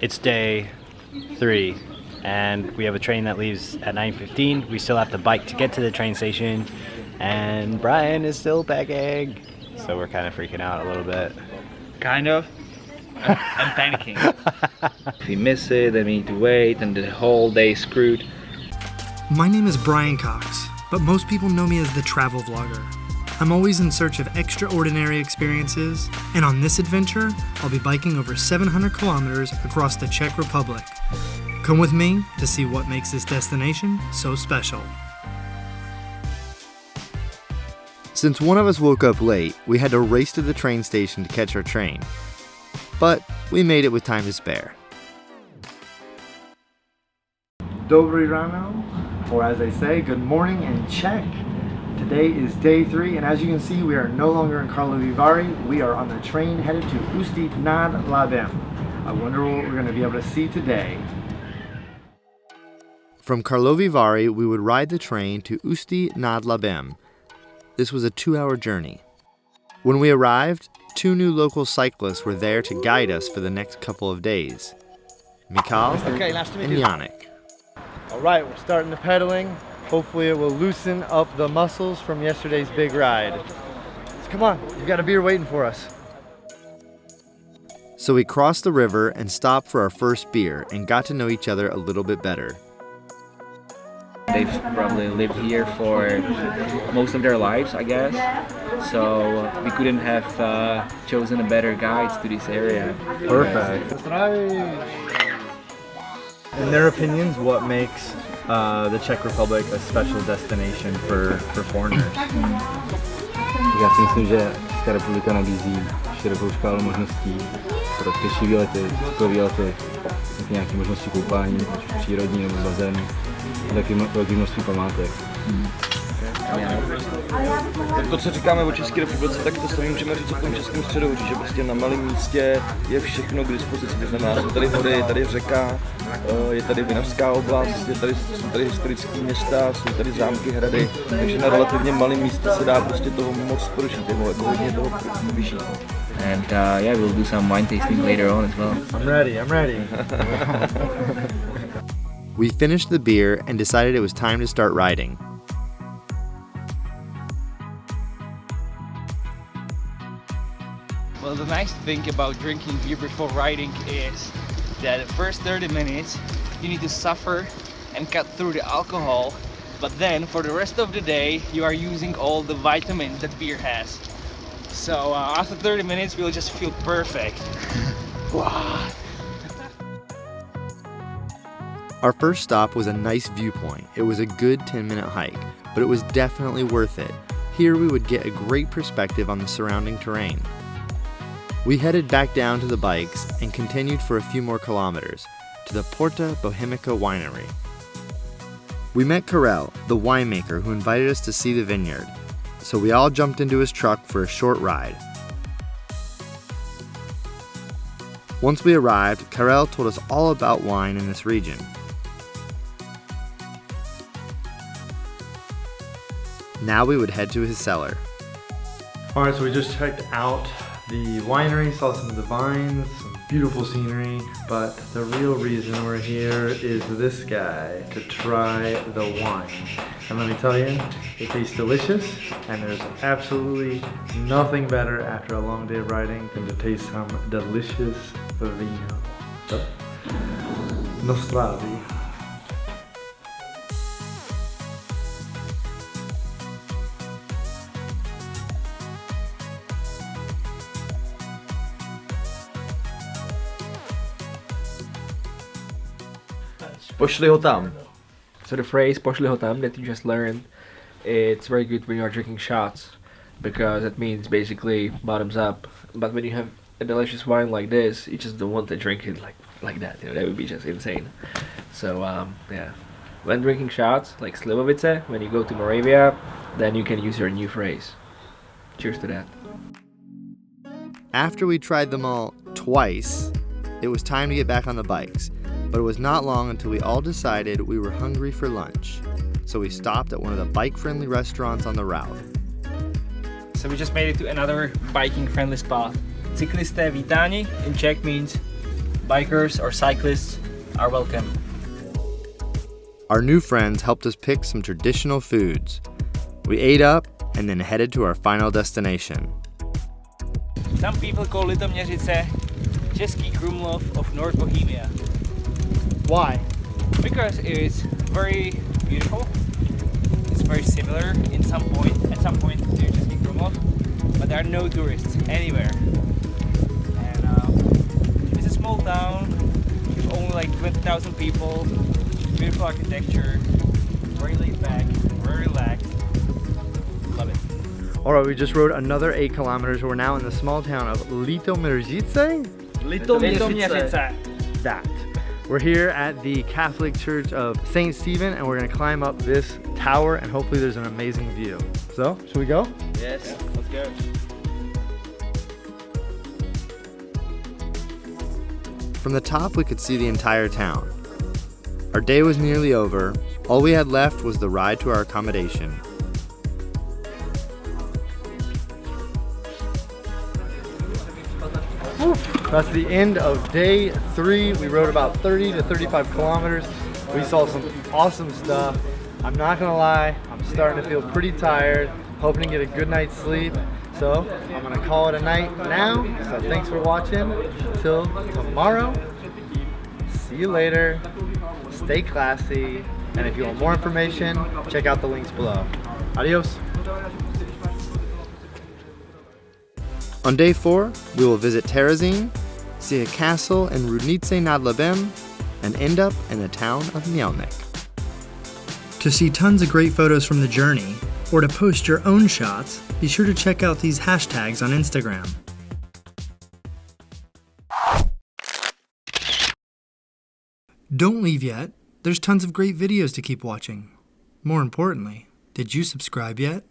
It's day 3 and we have a train that leaves at 9:15. We still have to bike to get to the train station and Brian is still packing. So we're kind of freaking out a little bit. Kind of. I'm panicking. If we miss it, then we need to wait and the whole day screwed. My name is Brian Cox, but most people know me as the travel vlogger. I'm always in search of extraordinary experiences, and on this adventure, I'll be biking over 700 kilometers across the Czech Republic. Come with me to see what makes this destination so special. Since one of us woke up late, we had to race to the train station to catch our train. But we made it with time to spare. Dobry rano, or as they say, good morning in Czech. Today is day 3, and as you can see, we are no longer in Karlovy Vary. We are on the train headed to Ústí nad Labem. I wonder what we're going to be able to see today. From Karlovy Vary, we would ride the train to Ústí nad Labem. This was a 2-hour journey. When we arrived, 2 new local cyclists were there to guide us for the next couple of days. Michal and Janek. Alright, we're starting the pedaling. Hopefully it will loosen up the muscles from yesterday's big ride. So come on, we've got a beer waiting for us. So we crossed the river and stopped for our first beer and got to know each other a little bit better. They've probably lived here for most of their lives, I guess. So we couldn't have chosen a better guide to this area. Perfect. In their opinions, what makes the Czech Republic a special destination for foreigners? Já si myslím, že Česká republika nabízí širokou škálu možností pro pěší výlety, skokové výlety, nějaké možnosti koupání, ať už přírodní nebo z bazénu, taky velké množství památek. To, co říkáme o České republice, tak to samé můžeme říct o tom českém středohoří, že prostě na malém místě je všechno k dispozici. To znamená, jsou tady hory, je tady řeka, je tady vinařská oblast, jsou tady historické města, jsou tady zámky, hrady, takže na relativně malém místě se dá prostě toho moc prožít, jako hodně toho vyžít. And yeah, we'll do some wine tasting later on as well. I'm ready. We finished the beer and decided it was time to start riding. Well, the nice thing about drinking beer before riding is that the first 30 minutes you need to suffer and cut through the alcohol, but then for the rest of the day you are using all the vitamins that beer has. So after 30 minutes we'll just feel perfect. Wow. Our first stop was a nice viewpoint. It was a good 10-minute hike, but it was definitely worth it. Here we would get a great perspective on the surrounding terrain. We headed back down to the bikes and continued for a few more kilometers to the Porta Bohemica Winery. We met Garrett, the winemaker who invited us to see the vineyard, so we all jumped into his truck for a short ride. Once we arrived, Garrett told us all about wine in this region. Now we would head to his cellar. Alright, so we just checked out the winery, saw some of the vines, some beautiful scenery, but the real reason we're here is this guy, to try the wine. And let me tell you, it tastes delicious, and there's absolutely nothing better after a long day of riding than to taste some delicious vino. So, Nostravi. Pošli ho tam. So the phrase "pošli ho tam" that you just learned, it's very good when you are drinking shots, because it means basically bottoms up. But when you have a delicious wine like this, you just don't want to drink it like that. You know, that would be just insane. So yeah, when drinking shots like Slivovice, when you go to Moravia, then you can use your new phrase. Cheers to that. After we tried them all twice, it was time to get back on the bikes. But it was not long until we all decided we were hungry for lunch. So we stopped at one of the bike-friendly restaurants on the route. So we just made it to another biking friendly spot. Cyklisté vítáni in Czech means bikers or cyclists are welcome. Our new friends helped us pick some traditional foods. We ate up and then headed to our final destination. Some people call Litoměřice Český Krumlov of North Bohemia. Why? Because it's very beautiful. It's very similar at some point to Český Krumlov, but there are no tourists anywhere. And it's a small town with only like 20,000 people. Beautiful architecture, very laid back, very relaxed. Love it. Alright, we just rode another 8 kilometers. We're now in the small town of Litoměřice. That. We're here at the Catholic Church of St. Stephen, and we're gonna climb up this tower, and hopefully there's an amazing view. So, should we go? Yes, let's go. From the top, we could see the entire town. Our day was nearly over. All we had left was the ride to our accommodation. That's the end of day 3. We rode about 30 to 35 kilometers. We saw some awesome stuff. I'm not gonna lie, I'm starting to feel pretty tired, hoping to get a good night's sleep. So I'm gonna call it a night now. So thanks for watching. Till tomorrow. See you later. Stay classy. And if you want more information, check out the links below. Adios. On day 4, we will visit Terezín, see a castle in Rudnice nad Labem, and end up in the town of Mělník. To see tons of great photos from the journey, or to post your own shots, be sure to check out these hashtags on Instagram. Don't leave yet. There's tons of great videos to keep watching. More importantly, did you subscribe yet?